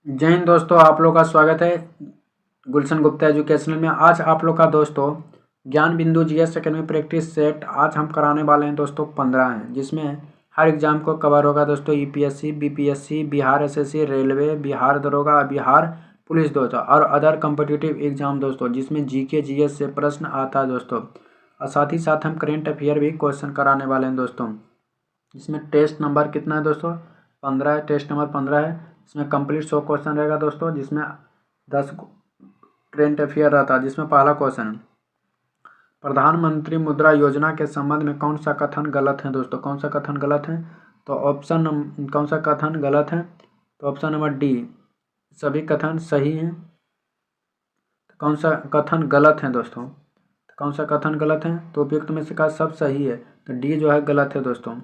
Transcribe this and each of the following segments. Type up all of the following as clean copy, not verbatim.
जय हिंद दोस्तों, आप लोग का स्वागत है गुलशन गुप्ता एजुकेशनल में। आज आप लोग का दोस्तों ज्ञान बिंदु जीएस एकेडमी प्रैक्टिस सेट आज हम कराने वाले हैं दोस्तों 15 हैं, जिसमें हर एग्जाम को कवर होगा दोस्तों। UPSC, BPSC, Bihar SSC, railway, Bihar दरोगा, बिहार पुलिस दोस्तों और अदर कम्पिटिटिव एग्जाम दोस्तों, जिसमें जीके जीएस से प्रश्न आता है दोस्तों। और साथ ही साथ हम करेंट अफेयर भी क्वेश्चन कराने वाले हैं दोस्तों। इसमें टेस्ट नंबर कितना है दोस्तों? 15 है। टेस्ट नंबर 15 है। इसमें कंप्लीट 100 क्वेश्चन रहेगा दोस्तों, जिसमें 10 करेंट अफेयर रहता है। जिसमें पहला क्वेश्चन, प्रधानमंत्री मुद्रा योजना के संबंध में कौन सा कथन गलत है दोस्तों? कौन सा कथन गलत है? तो कौन सा कथन गलत है? तो ऑप्शन नंबर डी, सभी कथन सही हैं। तो कौन सा कथन गलत है दोस्तों? तो कौन सा कथन गलत है? तो उपयुक्त में से का सब सही है, तो डी जो है गलत है दोस्तों।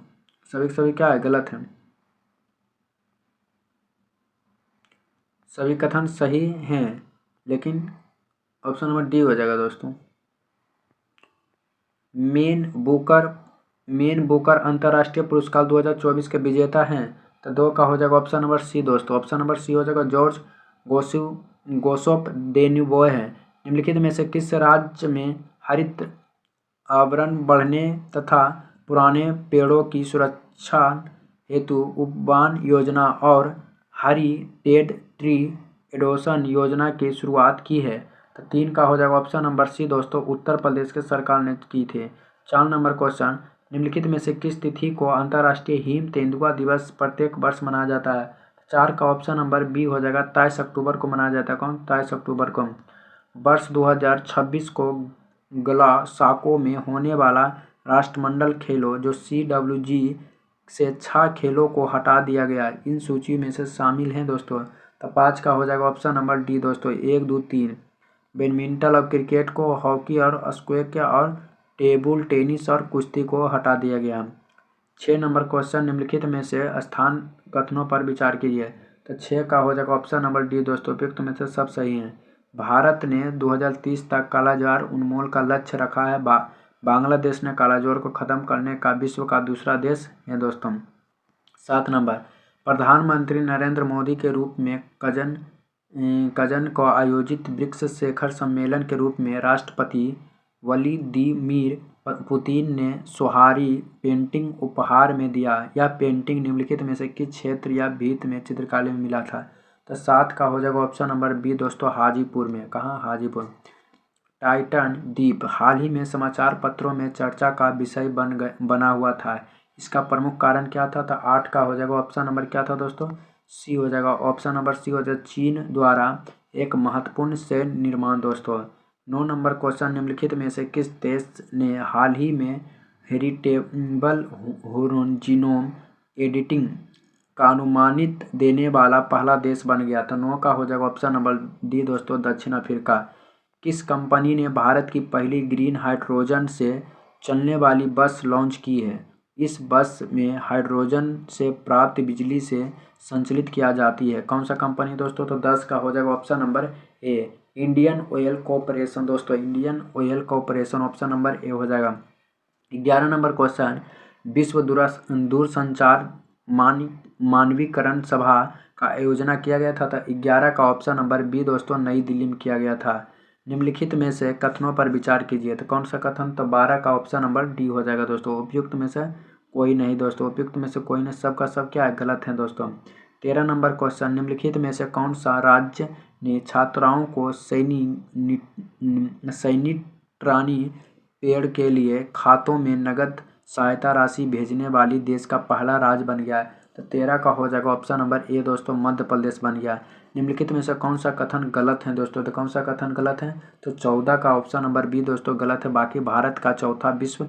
सभी क्या है? गलत है। सभी कथन सही हैं, लेकिन ऑप्शन नंबर डी हो जाएगा दोस्तों। मेन बुकर अंतर्राष्ट्रीय पुरस्कार 2024 के विजेता हैं, तो दो का हो जाएगा ऑप्शन नंबर सी दोस्तों। ऑप्शन नंबर सी हो जाएगा। जॉर्ज गोसोप डेन्यूबॉय है। निम्नलिखित में से किस राज्य में हरित आवरण बढ़ने तथा पुराने पेड़ों की सुरक्षा हेतु उपवन योजना और हेरिटेज ट्री एडोप्शन योजना की शुरुआत की है? तो 3 का हो जाएगा ऑप्शन नंबर सी दोस्तों, उत्तर प्रदेश के सरकार ने की थे। 4 नंबर क्वेश्चन, निम्नलिखित में से किस तिथि को अंतर्राष्ट्रीय हिम तेंदुआ दिवस प्रत्येक वर्ष मनाया जाता है? 4 का ऑप्शन नंबर बी हो जाएगा, 23 अक्टूबर को मनाया जाता है। कौन? 23 अक्टूबर को। वर्ष 2026 को ग्लासगो में होने वाला राष्ट्रमंडल खेलों जो CWG से 6 खेलों को हटा दिया गया, इन सूची में से शामिल हैं दोस्तों। तो 5 का हो जाएगा ऑप्शन नंबर डी दोस्तों, 1, 2, 3। बैडमिंटन और क्रिकेट को, हॉकी और स्क्वैश और टेबल टेनिस और कुश्ती को हटा दिया गया। 6 नंबर क्वेश्चन, निम्नलिखित में से स्थान कथनों पर विचार कीजिए। तो 6 का हो जाएगा ऑप्शन नंबर डी दोस्तों, उपयुक्त में से सब सही हैं। भारत ने 2030 तक कालाजार उन्मूलन का लक्ष्य रखा है। बांग्लादेश ने कालाजार को खत्म करने का विश्व का दूसरा देश है दोस्तों। 7 नंबर, प्रधानमंत्री नरेंद्र मोदी के रूप में कजन को आयोजित ब्रिक्स शिखर सम्मेलन के रूप में राष्ट्रपति व्लादिमीर पुतिन ने सोहारी पेंटिंग उपहार में दिया। यह पेंटिंग निम्नलिखित में से किस क्षेत्र या भित्ति में चित्रकला में मिला था? तो 7 का हो जाएगा ऑप्शन नंबर बी दोस्तों, हाजीपुर में। कहाँ? हाजीपुर। टाइटन द्वीप हाल ही में समाचार पत्रों में चर्चा का विषय बना हुआ था। इसका प्रमुख कारण क्या था? तो 8 का हो जाएगा ऑप्शन नंबर क्या था दोस्तों? सी हो जाएगा। ऑप्शन नंबर सी हो जाएगा, चीन द्वारा एक महत्वपूर्ण सैन्य निर्माण दोस्तों। 9 नंबर क्वेश्चन, निम्नलिखित में से किस देश ने हाल ही में हेरिटेबल जीनोम एडिटिंग का अनुमानित देने वाला पहला देश बन गया? तो 9 का हो जाएगा ऑप्शन नंबर डी दोस्तों, दक्षिण अफ्रीका। किस कंपनी ने भारत की पहली ग्रीन हाइड्रोजन से चलने वाली बस लॉन्च की है? इस बस में हाइड्रोजन से प्राप्त बिजली से संचालित किया जाती है। कौन सा कंपनी दोस्तों? तो 10 का हो जाएगा option number A, Indian Oil Corporation दोस्तों। Indian Oil Corporation option number A हो जाएगा। 11 नंबर क्वेश्चन, विश्व दूरसंचार मानवीकरण सभा का आयोजना किया गया था? तो 11 का ऑप्शन नंबर बी दोस्तों, नई दिल्ली में किया गया था। निम्नलिखित में से कथनों पर विचार कीजिए। तो कौन सा कथन? तो 12 का ऑप्शन नंबर डी हो जाएगा दोस्तों, उपयुक्त में से कोई नहीं दोस्तों। उपयुक्त में से कोई नहीं, सबका सब क्या है? गलत है दोस्तों। 13 नंबर क्वेश्चन, निम्नलिखित में से कौन सा राज्य ने छात्राओं को सैनिटरी पेड़ के लिए खातों में नगद सहायता राशि भेजने वाली देश का पहला राज्य बन गया है? तो 13 का हो जाएगा ऑप्शन नंबर ए दोस्तों, मध्य प्रदेश बन गया। निम्नलिखित में से कौन सा कथन गलत है दोस्तों? तो कौन सा कथन गलत है? तो 14 का ऑप्शन नंबर बी दोस्तों गलत है। बाकी भारत का चौथा विश्व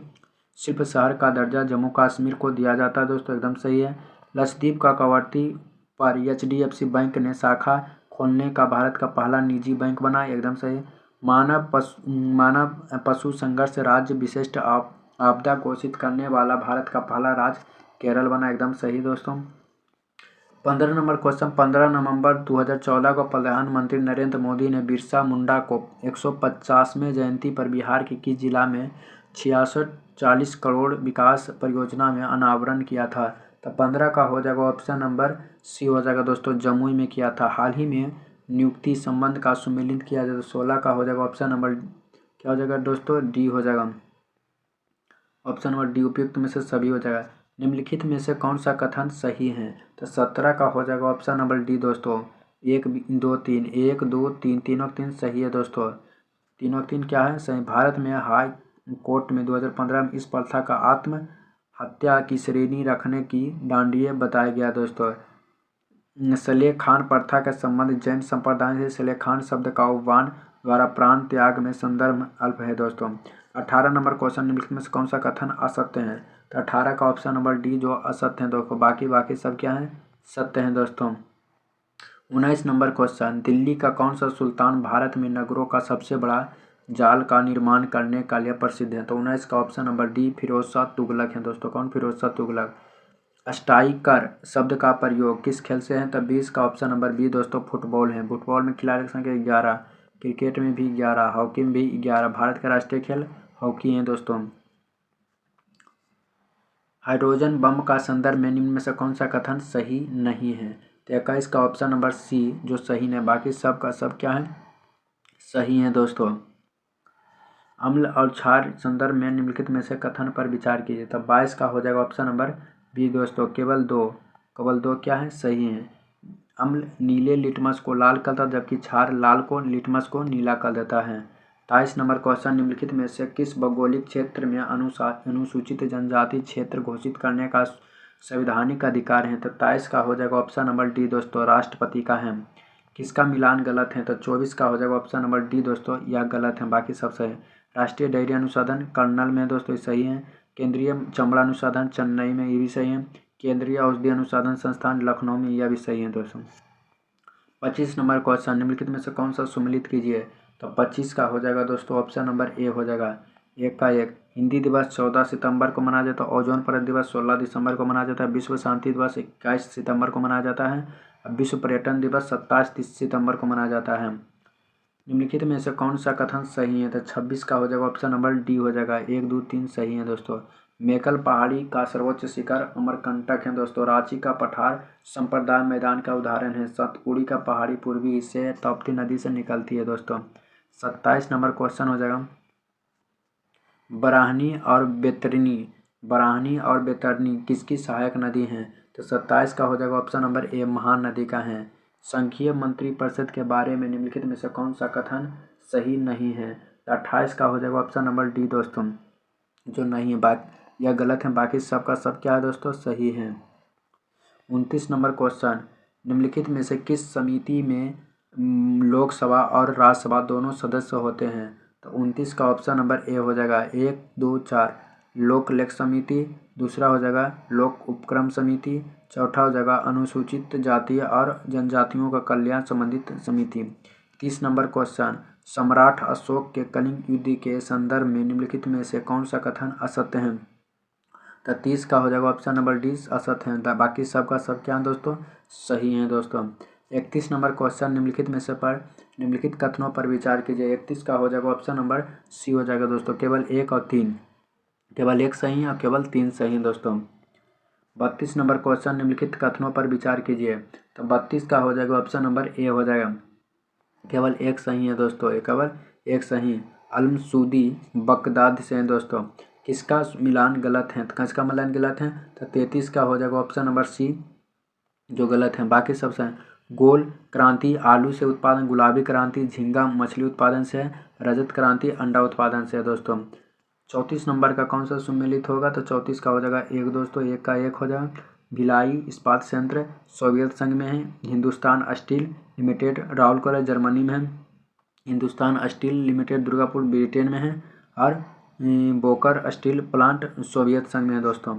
शिल्प शहर का दर्जा जम्मू कश्मीर को दिया जाता है दोस्तों, एकदम सही है। लक्षद्वीप का कवरत्ती पर HDFC बैंक ने शाखा खोलने का भारत का पहला निजी बैंक बना, एकदम सही है। मानव पशु संघर्ष राज्य विशिष्ट आपदा घोषित करने वाला भारत का पहला राज्य केरल बना, एकदम सही दोस्तों। 15 नंबर क्वेश्चन, 15 नवंबर 2014 को प्रधानमंत्री नरेंद्र मोदी ने बिरसा मुंडा को 150वें जयंती पर बिहार के किस जिला में 6640 करोड़ विकास परियोजना में अनावरण किया था? तो 15 का हो जाएगा ऑप्शन नंबर सी हो जाएगा दोस्तों, जमुई में किया था। हाल ही में नियुक्ति संबंध का सुमेलित किया जाए तो 16 का हो जाएगा ऑप्शन नंबर क्या हो जाएगा दोस्तों, डी हो जाएगा। ऑप्शन नंबर डी उपयुक्त में से सभी हो जाएगा। निम्नलिखित में से कौन सा कथन सही है, तो 17 का हो जाएगा ऑप्शन नंबर डी दोस्तों। 1 2 3 1 2 3 तीनों 3 सही है दोस्तों, तीनों 3 क्या है सही। भारत में हाई कोर्ट में 2015 में इस प्रथा का आत्महत्या की श्रेणी रखने की डांडिये बताया गया दोस्तों। सलेह खान प्रथा के संबंध जैन संप्रदाय से सलेह खान शब्द का उपवान द्वारा प्राण त्याग में संदर्भ अल्प है दोस्तों। 18 नंबर क्वेश्चन, निम्नलिखित में से कौन सा कथन असत्य है, तो 18 का ऑप्शन नंबर डी जो असत्य है दोस्तों, बाकी सब क्या है सत्य है दोस्तों। 19 नंबर क्वेश्चन, दिल्ली का कौन सा सुल्तान भारत में नगरों का सबसे बड़ा जाल का निर्माण करने का लिए प्रसिद्ध है, तो 19 का option number D Firoz Shah Tughlaq है दोस्तों। कौन, फिरोज शाह तुगलक। स्ट्राइकर शब्द का प्रयोग किस खेल से है, तो 20 का ऑप्शन नंबर बी दोस्तों फुटबॉल है। फुटबॉल में खिलाड़ी की संख्या 11, क्रिकेट में भी 11, हॉकी में भी 11। भारत का राष्ट्रीय खेल हॉकी है दोस्तों। हाइड्रोजन बम का संदर्भ में निम्न में से कौन सा कथन सही नहीं है, तो 21 का ऑप्शन नंबर सी जो सही है, बाकी सब का सब क्या है सही है दोस्तों। अम्ल और क्षार संदर्भ में निम्नलिखित में से कथन पर विचार कीजिए, तब 22 का हो जाएगा ऑप्शन नंबर बी दोस्तों, केवल दो क्या है सही है। अम्ल नीले लिटमस को लाल कर देता है, जबकि क्षार लाल को लिटमस को नीला कर देता है। 23 नंबर क्वेश्चन, निम्नलिखित में से किस भौगोलिक क्षेत्र में अनुसूचित जनजाति क्षेत्र घोषित करने का संवैधानिक अधिकार है, तो 23 का हो जाएगा ऑप्शन नंबर डी दोस्तों, राष्ट्रपति का है। किसका मिलान गलत है, तो 24 का हो जाएगा ऑप्शन नंबर डी दोस्तों, यह गलत है, बाकी सब सही है। राष्ट्रीय डेयरी अनुसंधान कर्नल में दोस्तों सही है। केंद्रीय चमड़ा अनुसंधान चेन्नई में, ये भी सही है। केंद्रीय औषधि अनुसंधान संस्थान लखनऊ में, यह भी सही है दोस्तों। 25 नंबर क्वेश्चन, निम्नलिखित में से कौन सा सुमेलित कीजिए, तो 25 का हो जाएगा दोस्तों ऑप्शन नंबर ए हो जाएगा। एक का एक, हिंदी दिवस 14 सितंबर को मनाया जाता है। ओजोन परत दिवस 16 दिसंबर को मनाया जाता है। विश्व शांति दिवस 21 सितंबर को मनाया जाता है। विश्व पर्यटन दिवस 27 सितंबर को मनाया जाता है। निम्नलिखित में से कौन सा कथन सही है, तो 26 का हो जाएगा ऑप्शन नंबर डी हो जाएगा। 1 2 3 सही है दोस्तों। मेकल पहाड़ी का सर्वोच्च शिखर अमरकंटक है दोस्तों। रांची का पठार संप्रदाय मैदान का उदाहरण है। सतपुड़ी का पहाड़ी पूर्वी हिस्से ताप्ती नदी से निकलती है दोस्तों। 27 नंबर क्वेश्चन हो जाएगा, बराहनी और बैतरनी किसकी सहायक नदी हैं, तो 27 का हो जाएगा ऑप्शन नंबर ए महानदी का है। संघीय मंत्रिपरिषद के बारे में निम्नलिखित में से कौन सा कथन सही नहीं है, तो 28 का हो जाएगा ऑप्शन नंबर डी दोस्तों, जो नहीं है, बाकी यह गलत है, बाकी सब का सब क्या है दोस्तों सही है। 29 नंबर क्वेश्चन, निम्नलिखित में से किस समिति में लोकसभा और राज्यसभा दोनों सदस्य होते हैं, तो 29 का ऑप्शन नंबर ए हो जाएगा। 1 2 4 लोक लेख समिति, दूसरा हो जाएगा लोक उपक्रम समिति, चौथा हो जाएगा अनुसूचित जाति और जनजातियों का कल्याण संबंधित समिति। 30 नंबर क्वेश्चन, सम्राट अशोक के कलिंग युद्ध के संदर्भ में निम्नलिखित में से कौन सा कथन असत्य है, तो 30 का हो जाएगा ऑप्शन नंबर डी असत्य है, बाकी सब का सब क्या है दोस्तों सही है दोस्तों। 31 नंबर क्वेश्चन, निम्नलिखित कथनों पर विचार कीजिए। 31 का हो जाएगा ऑप्शन नंबर सी हो जाएगा दोस्तों, केवल 1 और 3, केवल 1 सही है और केवल 3 सही है दोस्तों। 32 नंबर क्वेश्चन, निम्नलिखित कथनों पर विचार कीजिए, तो 32 का हो जाएगा ऑप्शन नंबर ए हो जाएगा, केवल 1 सही है दोस्तों, केवल 1 सही। अलमसूदी बगदाद से हैं दोस्तों, किसका मिलान गलत है, तो किसका मिलान गलत है, तो 33 का हो जाएगा ऑप्शन नंबर सी जो गलत है, बाकी सब सही। गोल क्रांति आलू से उत्पादन, गुलाबी क्रांति झींगा मछली उत्पादन से, रजत क्रांति अंडा उत्पादन से है दोस्तों। 34 नंबर का कौन सा सम्मिलित होगा, तो 34 का हो जाएगा 1 दोस्तों, 1 का 1 हो जाएगा। भिलाई इस्पात संयंत्र सोवियत संघ में है। Hindustan steel limited Rourkela Germany में है। Hindustan steel limited Durgapur Britain में है। और बोकर स्टील प्लांट सोवियत संघ में है दोस्तों।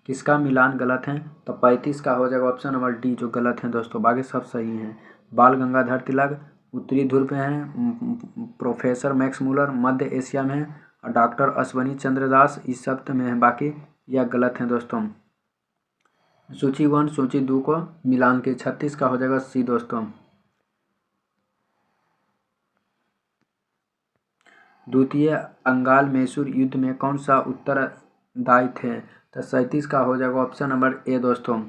किसका मिलान गलत है, तो 35 का हो जाएगा ऑप्शन नंबर डी जो गलत है दोस्तों, बाकी सब सही हैं। बाल गंगाधर तिलक उत्तरी ध्रुव में है। प्रोफेसर मैक्स मूलर मध्य एशिया में है। और डॉक्टर अश्वनी चंद्र दास इस सब में है, बाकी यह गलत है दोस्तों। सूची 1 सूची 2 को मिलान के 36 का हो जाएगा सी दोस्तों। द्वितीय अंगाल मैसूर युद्ध में कौन सा उत्तरदायी थे, तो 37 का हो जाएगा ऑप्शन नंबर ए दोस्तों।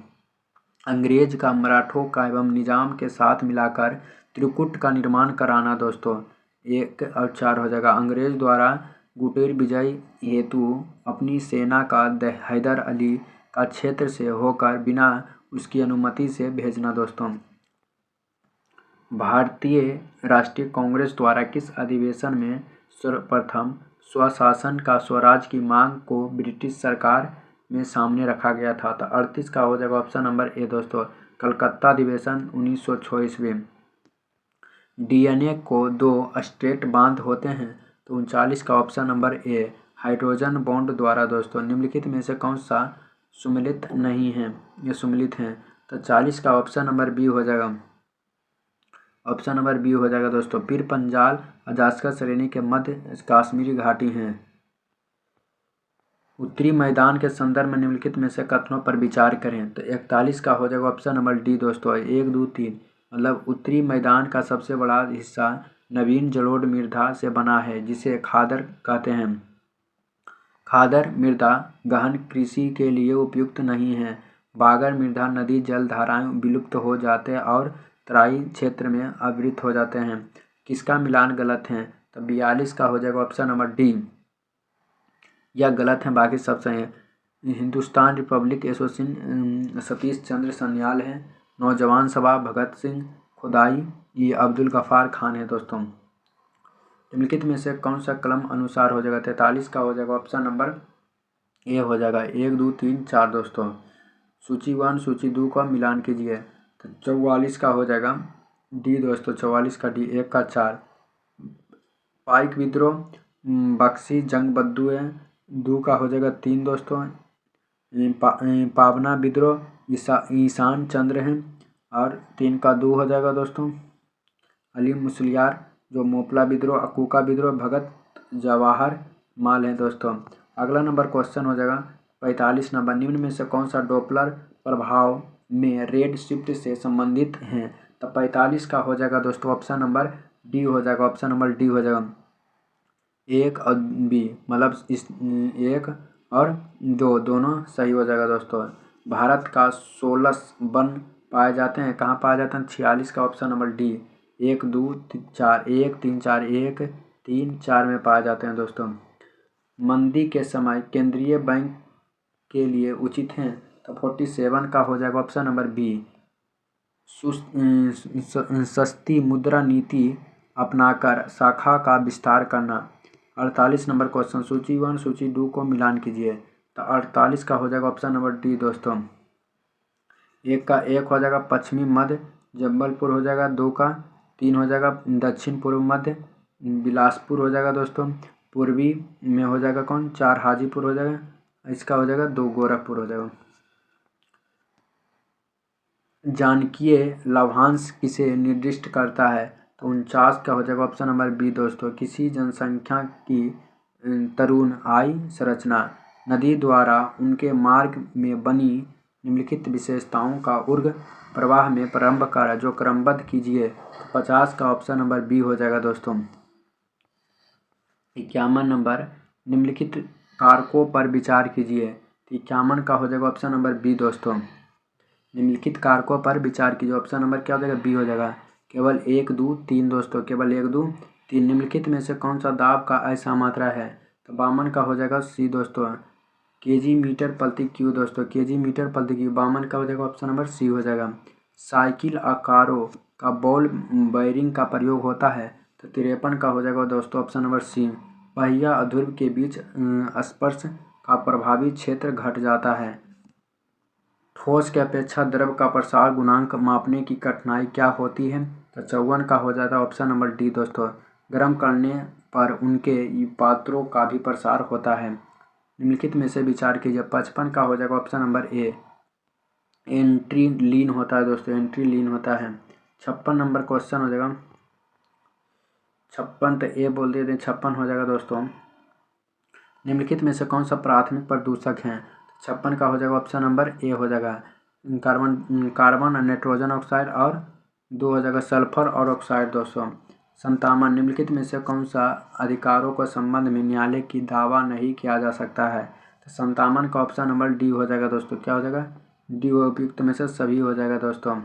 अंग्रेज का मराठों का एवं निजाम के साथ मिलाकर त्रिकूट का निर्माण कराना दोस्तों। 1 और 4 हो जाएगा। अंग्रेज द्वारा गुटेर विजय हेतु अपनी सेना का हैदर अली का क्षेत्र से होकर बिना उसकी अनुमति से भेजना दोस्तों। भारतीय राष्ट्रीय कांग्रेस द्वारा किस अधिवेशन में सर्वप्रथम स्वशासन का स्वराज की मांग को ब्रिटिश सरकार में सामने रखा गया था? तो 38 का हो जाएगा ऑप्शन नंबर ए दोस्तों, कलकत्ता अधिवेशन 1906 ईस्वी। डीएनए को 2 स्ट्रेट बांध होते हैं? तो 39 का ऑप्शन नंबर ए, हाइड्रोजन बॉन्ड द्वारा दोस्तों। निम्नलिखित में से कौन सा सुमेलित नहीं है, ये सुमेलित हैं? तो 40 का ऑप्शन नंबर बी हो जाएगा। ऑप्शन नंबर बी हो जाएगा दोस्तों, पीर पंजाल अजास्कर श्रेणी के मध्य काश्मीरी घाटी हैं। उत्तरी मैदान के संदर्भ में निम्नलिखित में से कथनों पर विचार करें? तो 41 का हो जाएगा ऑप्शन नंबर डी दोस्तों, 1, 2, 3। मतलब उत्तरी मैदान का सबसे बड़ा हिस्सा नवीन जलोढ़ मृदा से बना है जिसे खादर कहते हैं। खादर मृदा गहन कृषि के लिए उपयुक्त नहीं है। बागर मृदा नदी जल धाराएं विलुप्त हो जाते और तराई क्षेत्र में आवृत हो जाते हैं। किसका मिलान गलत है? तो 42 का हो जाएगा ऑप्शन नंबर डी, यह गलत है, बाकी सब सही है। हिंदुस्तान रिपब्लिक एसोसिएशन सतीश चंद्र सन्याल है। नौजवान सभा भगत सिंह खुदाई, ये अब्दुल गफ्फार खान है दोस्तों। निम्नलिखित में से कौन सा कलम अनुसार हो जाएगा? 43 का हो जाएगा ऑप्शन नंबर ए हो जाएगा, 1, 2, 3, 4 दोस्तों। सूची 1 सूची 2 का मिलान कीजिए। तो 44 का हो जाएगा डी दोस्तों, 44 का डी, 1 का 4। पाइक विद्रोह, बक्सी जंग बद्दू है। 2 का हो जाएगा 3 दोस्तों। पावना विद्रोह ईशान चंद्र हैं। और 3 का 2 हो जाएगा दोस्तों, अली मुसलियार। जो मोपला विद्रोह, अकूका विद्रोह भगत जवाहर माल है दोस्तों। अगला नंबर क्वेश्चन हो जाएगा 45 नंबर, निम्न में से कौन सा डॉपलर प्रभाव में रेड शिफ्ट से संबंधित हैं? तो 45 का हो जाएगा दोस्तों ऑप्शन नंबर डी हो जाएगा, ऑप्शन नंबर डी हो जाएगा, 1 और बी, मतलब इस 1 और 2 दोनों सही हो जाएगा दोस्तों। भारत का 16 वन पाए जाते हैं, कहाँ पाए जाते हैं? 46 का ऑप्शन नंबर डी, 1, 2, 4, 1, 3, 4, 1, 3, 4 में पाए जाते हैं दोस्तों। मंदी के समय केंद्रीय बैंक के लिए उचित हैं? तो 47 का हो जाएगा ऑप्शन नंबर बी, सस्ती मुद्रा नीति अपनाकर शाखा का विस्तार करना। 48 नंबर क्वेश्चन, सूची 1 सूची 2 को मिलान कीजिए। तो 48 का हो जाएगा ऑप्शन नंबर डी दोस्तों। 1 का 1 हो जाएगा पश्चिमी मध्य जबलपुर हो जाएगा। 2 का 3 हो जाएगा दक्षिण पूर्व मध्य बिलासपुर हो जाएगा दोस्तों। पूर्वी में हो जाएगा कौन? 4 हाजीपुर हो जाएगा। इसका हो जाएगा 2 गोरखपुर हो जाएगा। जानकीय लभ्यांश किसे निर्दिष्ट करता है? तो 49 का हो जाएगा ऑप्शन नंबर बी दोस्तों, किसी जनसंख्या की तरुण आय संरचना नदी द्वारा उनके मार्ग में बनी निम्नलिखित विशेषताओं का ऊर्ध्व प्रवाह में प्रारंभ कर जो क्रमबद्ध कीजिए। 50 का ऑप्शन नंबर बी हो जाएगा दोस्तों। 51 नंबर, निम्नलिखित कारकों पर विचार कीजिए। 51 का हो जाएगा ऑप्शन नंबर बी दोस्तों, निम्नलिखित कारकों पर विचार कीजिए। ऑप्शन नंबर क्या हो जाएगा? बी हो जाएगा। केवल 1, 2, 3 दोस्तों, केवल 1, 2, 3। निम्नलिखित में से कौन सा दाब का ऐसा मात्रा है? तो 52 का हो जाएगा सी दोस्तों, केजी मीटर प्रति क्यू दोस्तों, केजी मीटर प्रति क्यू। 52 का हो जाएगा ऑप्शन नंबर सी हो जाएगा। साइकिल आकारों का बॉल बेयरिंग का प्रयोग होता है? तो 53 का हो जाएगा दोस्तों ऑप्शन नंबर सी। पहिया और ध्रुव के बीच स्पर्श का प्रभावी क्षेत्र घट जाता है। ठोस की अपेक्षा द्रव का प्रसार गुणांक मापने की कठिनाई क्या होती है? तो 54 का हो जाता है ऑप्शन नंबर डी दोस्तों, गर्म करने पर उनके पात्रों का भी प्रसार होता है। निम्नलिखित में से विचार कीजिए। 55 का हो जाएगा ऑप्शन नंबर ए, एंट्री लीन होता है दोस्तों, एंट्री लीन होता है। 56 नंबर क्वेश्चन हो जाएगा, 56 तो ए बोल देते हैं, 56 हो जाएगा दोस्तों। निम्नलिखित में से कौन सा प्राथमिक प्रदूषक है? 56 का हो जाएगा ऑप्शन नंबर ए हो जाएगा, कार्बन और नाइट्रोजन ऑक्साइड। और 2 हो जाएगा सल्फर और ऑक्साइड दोस्तों। 57, निम्नलिखित में से कौन सा अधिकारों के संबंध में न्यायालय की दावा नहीं किया जा सकता है? तो 57 का ऑप्शन नंबर डी हो जाएगा दोस्तों। क्या हो जाएगा? डी उपयुक्त में से सभी हो जाएगा दोस्तों।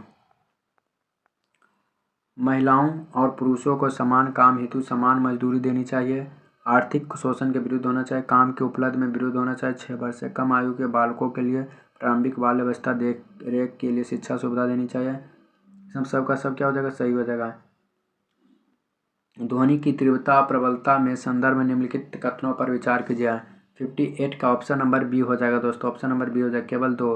महिलाओं और पुरुषों को समान काम हेतु समान मजदूरी देनी चाहिए। आर्थिक शोषण के विरुद्ध होना चाहिए। काम के उपलब्ध में विरुद्ध होना चाहिए। 6 वर्ष से कम आयु के बालकों के लिए प्रारंभिक बाल अवस्था देख रेख के लिए शिक्षा सुविधा देनी चाहिए। सबका सब क्या हो जाएगा? सही हो जाएगा। ध्वनि की तीव्रता प्रबलता में संदर्भ में निम्नलिखित कथनों पर विचार कीजिए। 58 का ऑप्शन नंबर बी हो जाएगा दोस्तों। ऑप्शन नंबर बी हो जाएगा। केवल 2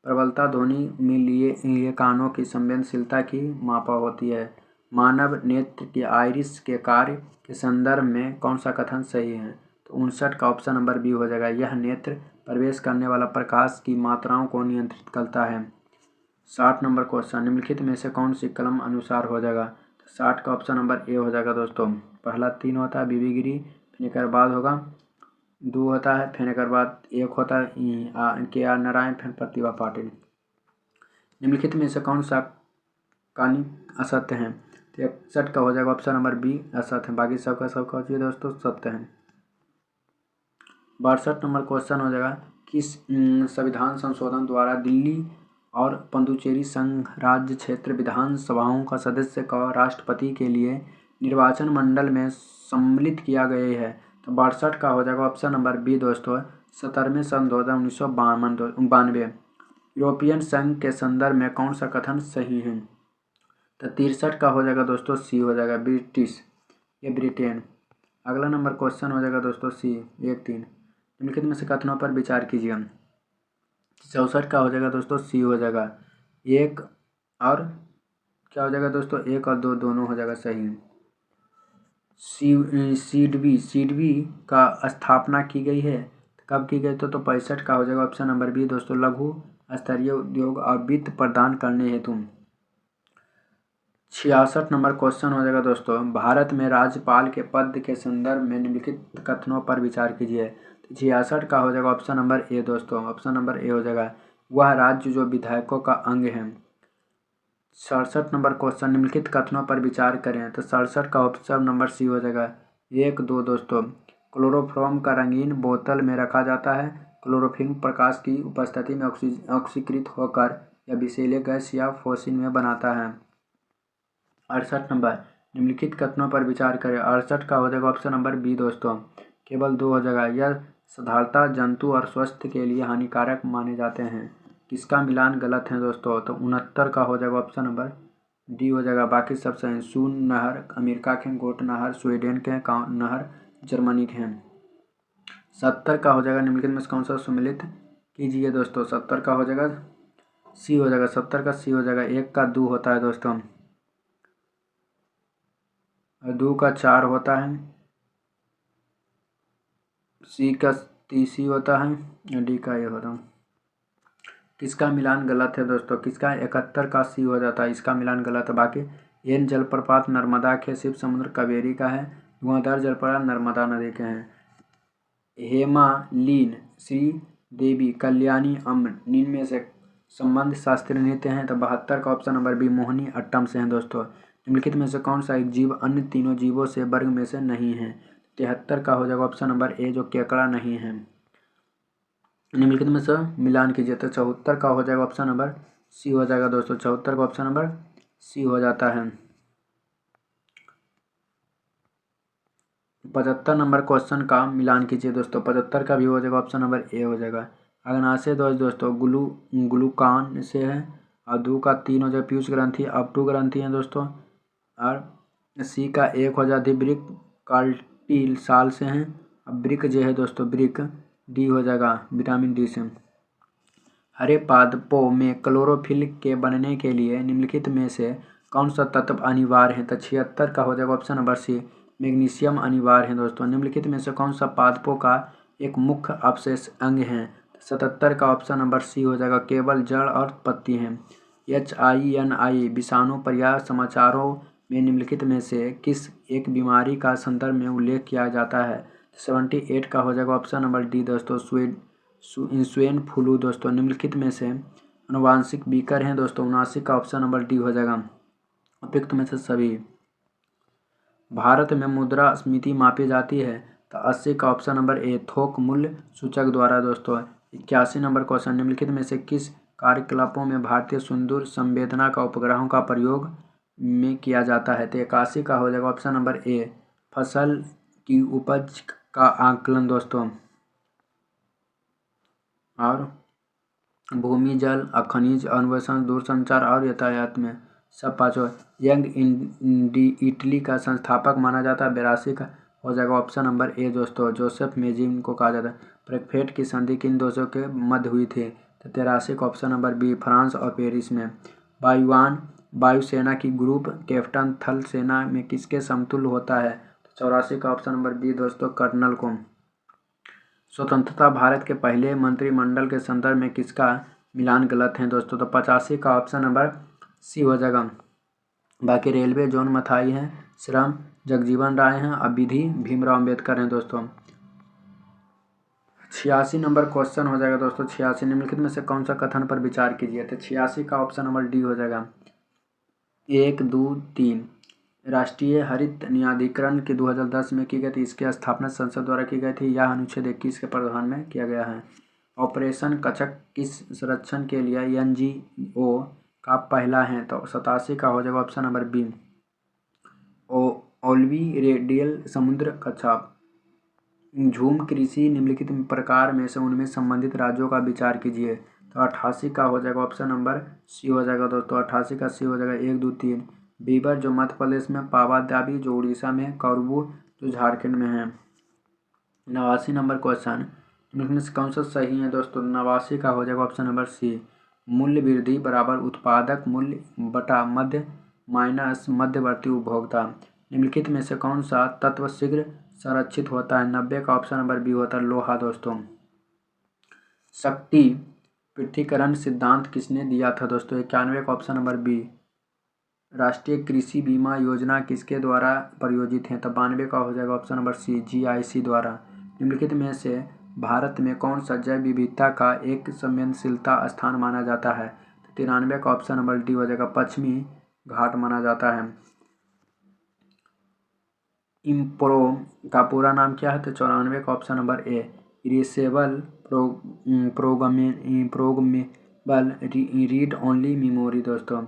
प्रबलता ध्वनि में लिए कानों की संवेदनशीलता की मापा होती है। मानव नेत्र की आइरिस के कार्य के संदर्भ में कौन सा कथन सही है? तो 59 का ऑप्शन नंबर बी हो जाएगा। यह नेत्र प्रवेश करने वाला प्रकाश की मात्राओं को नियंत्रित करता है। 60 नंबर क्वेश्चन, निम्नलिखित में से कौन सी कलम अनुसार हो जाएगा? 60 का ऑप्शन नंबर ए हो जाएगा दोस्तों। पहला 3 होता है बीबी गिरी, फिर एक बाद होगा 2 होता है, फिर एक बाद 1 होता है के आर नारायण, फिर प्रतिभा पाटिल। निम्नलिखित में से कौन सा कहानी असत्य है? तो 61 का हो जाएगा ऑप्शन नंबर बी असत्य है। बाकी सबका सबका हो दोस्तों सत्य है। 62 नंबर क्वेश्चन हो जाएगा किस संविधान संशोधन द्वारा दिल्ली और पुडुचेरी संघ राज्य क्षेत्र विधानसभाओं का सदस्य का राष्ट्रपति के लिए निर्वाचन मंडल में सम्मिलित किया गया है? तो 62 का हो जाएगा ऑप्शन नंबर बी दोस्तों 17वें संशोधन 1992। यूरोपियन संघ के संदर्भ में कौन सा कथन सही है? तो 63 का हो जाएगा दोस्तों सी हो जाएगा ब्रिटिश, ये ब्रिटेन। अगला नंबर क्वेश्चन हो जाएगा दोस्तों सी 1-3। निम्नलिखित में से कथनों पर विचार कीजिए। 64 का हो जाएगा दोस्तों सी हो जाएगा। 1 और क्या हो जाएगा दोस्तों 1 और 2 दोनों हो जाएगा सही। सीडबी का स्थापना की गई है, कब की गई? तो 65 का हो जाएगा ऑप्शन नंबर बी दोस्तों लघु स्तरीय उद्योग और वित्त प्रदान करने हेतु। 66 नंबर क्वेश्चन हो जाएगा दोस्तों भारत में राज्यपाल के पद के संदर्भ में निम्नलिखित कथनों पर विचार कीजिए। 66 का हो जाएगा ऑप्शन नंबर ए दोस्तों। ऑप्शन नंबर ए हो जाएगा वह राज्य जो विधायकों का अंग है। 67 नंबर क्वेश्चन निम्नलिखित कथनों पर विचार करें। तो 67 का ऑप्शन नंबर सी हो जाएगा। 1-2 दोस्तों क्लोरोफॉर्म का रंगीन बोतल में रखा जाता है। क्लोरोफिल प्रकाश की उपस्थिति में ऑक्सीकृत होकर या विषैले गैस या फोसिन में बनाता है। 68 नंबर निम्नलिखित कथनों पर विचार करें। 68 का हो जाएगा ऑप्शन नंबर बी दोस्तों केवल 2 हो जाएगा। यह साधारणतः जंतु और स्वास्थ्य के लिए हानिकारक माने जाते हैं। किसका मिलान गलत है दोस्तों? तो 69 का हो जाएगा ऑप्शन नंबर डी हो जाएगा। बाकी सब सही। सून नहर अमेरिका के, गोट नहर स्वीडन के, नहर जर्मनी के हैं। 70 का हो जाएगा निम्नलिखित में से कौन सा सम्मिलित कीजिए दोस्तों। 70 का हो जाएगा सी हो जाएगा। 70 का सी हो जाएगा। 1 का 2 होता है दोस्तों, 2 का 4 होता है, सी का 30 होता है, डी का ये होता है। किसका मिलान गलत है दोस्तों? किसका? 71 का सी हो जाता है, इसका मिलान गलत है। बाकी एन जलप्रपात नर्मदा के, शिव समुद्र कावेरी का है, धुआंधार जलप्रपात नर्मदा नदी के हैं। हेमालीन, श्री देवी, कल्याणी, अम्न नीन में से संबंध शास्त्रीय नृत्य हैं। तो 72 का option number B Mohini Attam से हैं दोस्तों। निम्नलिखित में से कौन सा एक जीव अन्य तीनों जीवों से वर्ग में से नहीं है? 73 का हो जाएगा ऑप्शन नंबर ए जो केकड़ा नहीं है। निम्नलिखित में से मिलान कीजिए। तो 74 का हो जाएगा ऑप्शन नंबर सी हो जाएगा दोस्तों। 74 का ऑप्शन नंबर सी हो जाता है। 75 नंबर क्वेश्चन का मिलान कीजिए दोस्तों। 75 का भी हो जाएगा ऑप्शन नंबर ए हो जाएगा। अग्नाशय दोस्तों ग्लूकान से है और 2 का 3 हो जाएगा पीयूष ग्रंथि, अपटू ग्रंथि है दोस्तों। और सी का 1 हो जाती ब्रिक कार्टिल साल से हैं। अब ब्रिक जो है दोस्तों ब्रिक डी हो जाएगा विटामिन डी से। हरे पादपों में क्लोरोफिल के बनने के लिए निम्नलिखित में से कौन सा तत्व अनिवार्य है? तो 76 का हो जाएगा ऑप्शन नंबर सी मैग्नीशियम अनिवार्य है दोस्तों। निम्नलिखित में से कौन सा पादपों का एक मुख्य अवशेष अंग है? 77 का ऑप्शन नंबर सी हो जाएगा केवल जड़ और पत्ती हैं। HINI विषाणु पर्याय समाचारों में निम्नलिखित में से किस एक बीमारी का संदर्भ में उल्लेख किया जाता है? 78 का हो जाएगा ऑप्शन नंबर डी दोस्तों स्वेन फ्लू दोस्तों। निम्नलिखित में से अनुवांशिक बीकर हैं दोस्तों। 79 का ऑप्शन नंबर डी हो जाएगा उपयुक्त में से सभी। भारत में मुद्रास्फीति मापी जाती है तो 80 का ऑप्शन नंबर ए थोक मूल्य सूचक द्वारा दोस्तों। 81 नंबर क्वेश्चन, निम्नलिखित में से किस कार्यकलापों में भारतीय सुदूर संवेदना का उपग्रहों का प्रयोग में किया जाता है। तो 81 का हो जाएगा ऑप्शन नंबर ए फसल की उपज का आकलन दोस्तों। और भूमि, जल, खनिज अन्वेषण, दूरसंचार और यातायात में सब पाँचों। यंग इटली का संस्थापक माना जाता है। 82 का हो जाएगा ऑप्शन नंबर ए दोस्तों जोसेफ मेजिन को कहा जाता है। फ्रैंकफर्ट की संधि किन देशों के मध्य हुई थी। तो 83 का ऑप्शन नंबर बी फ्रांस और पेरिस में। वायुसेना की ग्रुप कैप्टन थल सेना में किसके समतुल्य होता है। तो 84 का ऑप्शन नंबर बी दोस्तों कर्नल को। स्वतंत्रता भारत के पहले मंत्रिमंडल के संदर्भ में किसका मिलान गलत है दोस्तों। तो 85 का ऑप्शन नंबर सी हो जाएगा। बाकी रेलवे जोन मथाई हैं, श्रम जगजीवन राय हैं, अविधि भीमराव अम्बेडकर हैं दोस्तों। 86 नंबर क्वेश्चन हो जाएगा दोस्तों। 86 निम्नलिखित में से कौन सा कथन पर विचार कीजिए। तो 86 का ऑप्शन नंबर डी हो जाएगा। 1, 2, 3 राष्ट्रीय हरित न्यायाधिकरण की 2010 में की गई थी। इसकी स्थापना संसद द्वारा की गई थी। यह अनुच्छेद 21 के प्रावधान में किया गया है। ऑपरेशन कचक किस संरक्षण के लिए NGO का पहला है। तो 87 का हो जाएगा ऑप्शन नंबर बी ओल्वी रेडियल समुद्र कच्छप। झूम कृषि निम्नलिखित प्रकार में से उनमें संबंधित राज्यों का विचार कीजिए। तो 88 का हो जाएगा ऑप्शन नंबर सी हो जाएगा दोस्तों। 88 का सी हो जाएगा। 1, 2, 3 बीबर जो मध्य प्रदेश में, पावादाबी जो उड़ीसा में, करबू जो झारखंड में है। 89 नंबर क्वेश्चन, इनमें से कौन सा सही है दोस्तों। 89 का हो जाएगा ऑप्शन नंबर सी मूल्य वृद्धि बराबर उत्पादक मूल्य बटा मध्य माइनस मध्यवर्ती उपभोक्ता। निम्नलिखित में से कौन सा तत्व शीघ्र संरक्षित होता है। 90 का ऑप्शन नंबर बी होता है लोहा दोस्तों। शक्ति पृथक्करण सिद्धांत किसने दिया था दोस्तों। 91 का ऑप्शन नंबर बी राष्ट्रीय कृषि बीमा योजना किसके द्वारा प्रायोजित है। तो 92 का हो जाएगा ऑप्शन नंबर सी GIC द्वारा। निम्नलिखित में से भारत में कौन सा जैव विविधता का एक संवेदनशीलता स्थान माना जाता है। तो 93 का ऑप्शन नंबर डी हो जाएगा पश्चिमी घाट माना जाता है। इम्प्रो का पूरा नाम क्या है। तो 94 का ऑप्शन नंबर ए erasable programmable read only memory दोस्तों।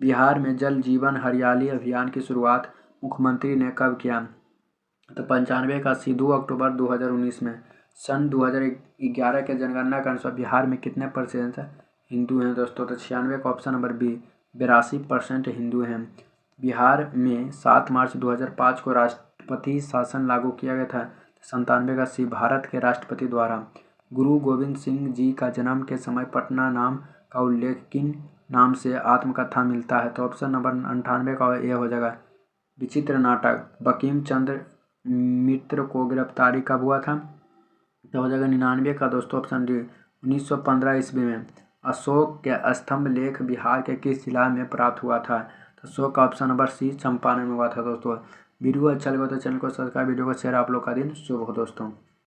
बिहार में जल जीवन हरियाली अभियान की शुरुआत मुख्यमंत्री ने कब किया। तो 95 का सी 2 अक्टूबर 2019 में। सन 2011 के जनगणना के अनुसार बिहार में कितने % हिंदू हैं दोस्तों। तो 96 का ऑप्शन नंबर बी 82% हिंदू हैं। बिहार में 7 मार्च 2005 को राष्ट्रपति शासन लागू किया गया था। 97 का सी भारत के राष्ट्रपति द्वारा। गुरु गोविंद सिंह जी का जन्म के समय पटना नाम का उल्लेख किन नाम से आत्मकथा मिलता है। तो ऑप्शन नंबर 98 का ये हो जाएगा विचित्र नाटक। बंकिम चंद्र मित्र को गिरफ्तारी कब हुआ था। तो हो जाएगा 99 का दोस्तों ऑप्शन डी 1915 ईस्वी में। अशोक के स्तंभ लेख बिहार के किस जिला में प्राप्त हुआ था। तो अशोक का ऑप्शन नंबर सी चंपारण में हुआ था दोस्तों। वीडियो अच्छा लगा तो चैनल को सब्सक्राइब, वीडियो को शेयर। आप लोग का दिन शुभ हो दोस्तों।